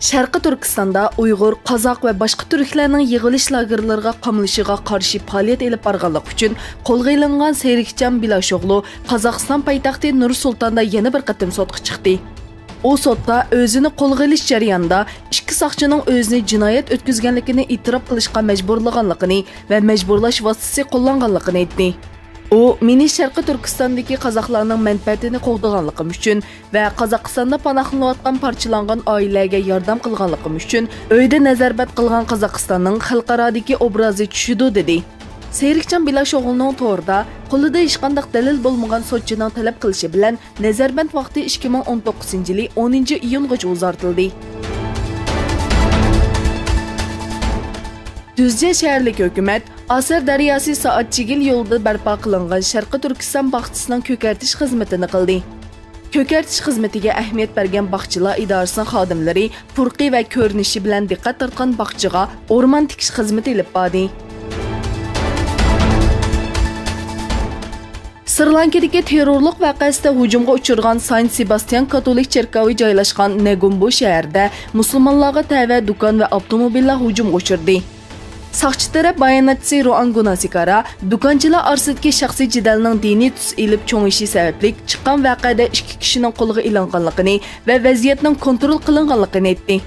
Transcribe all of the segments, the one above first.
Sharqi Turkistonda Uyg'ur, Qozoq va boshqa turklarning yig'ilish lagerlariga qamalishiga qarshi faoliyat elib borganlik uchun qo'lga ilingan Serikjon Bilasho'g'lu Qozog'iston poytaxti Nur-Sultonda yana bir qatim sotga chiqdi. O sotda o'zini qo'lga ilish jarayonida ikki soqchining o'zini jinoyat o'tkazganligini e'tirof qilishga majburlaganligini va majburlash vositasi qo'llanganligini aytdi. O, meni Sharqi Turkistondagi qozoqlarning manfaatini qo'g'daganligim uchun va Qozog'istonda panohlanayotgan parchalangan oilaga yordam qilganligim uchun uyda nazarbat qilgan Qozog'istonning xalqarodagi obrazi tushidi dedi. Serikjon Bilasho'g'luning to'g'rida qo'lida hech qanday dalil bo'lmagan sotchining talab qilishi bilan nazarbat vaqti 2019-yil 10-iyungacha uzartildi. Düzce şəhərlik hökumət Asır Daryosi Saatchigil yo'lida barpo qilingan Sharqi Turkiston bog'chisining ko'kartish xizmatini qildi. Ko'kartish xizmatiga ahamiyat bergan bog'chilar idorasining xodimlari furqi va ko'rinishi bilan diqqat tortgan bog'chiga o'rmon tikish xizmati olib bordi. Sri-Lankadagi terrorlik voqeasida hujumga uchirgan Saint Sebastian Katolik cherkovi joylashgan Negumbu shahrida musulmonlarga tava do'kon va avtomobillar hujumga uchirdi. Saqchi taraf bayonotchisi Roan Gunasikara do'konchilar orasidagi shaxsiy jidalning diniy tus ilib cho'ngishi sababli chiqqan voqeada ikki kishining qo'lga ilinganligini va vaziyatning kontrol qilinganligini aytdi.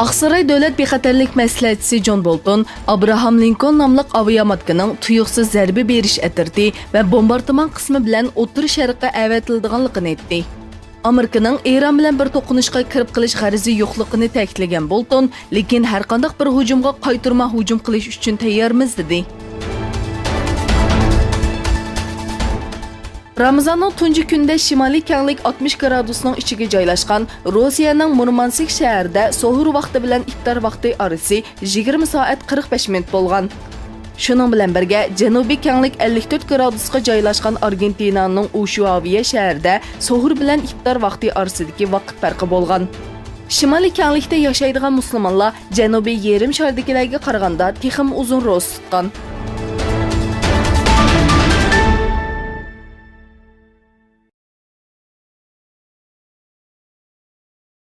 Aqsaray davlat bexatarlik maslahatchisi John Bolton Abraham Lincoln nomli aviamatkaning tuyuqsiz zarba berish atirdi va bombardimon qismi bilan O'rta Sharqqa avatilganligini aytdi. Amerikaning Eron bilan bir to'qinishga kirib qilish g'arizi yo'qligini ta'kidlagan Bolton, lekin har qanday bir hujumga qaytarma hujum qilish uchun tayyormiz dedi. Ramazonning tunji kunda shimoliy kenglik 60 gradusning ichiga joylashgan Rossiyaning Murmansk shahrida sohur vaqti bilan iftor vaqti orasi 20 soat 45 minut bo'lgan. Shuning bilan birga janubiy kenglik 54 gradusga joylashgan Argentinaning Ushuaia shahrida sohur bilan iftor vaqti orasidagi vaqt farqi bo'lgan. Shimoliy kenglikda yashaydigan musulmonlar janubiy yarim shardagilarga qaraganda texim uzun ro'z tutgan.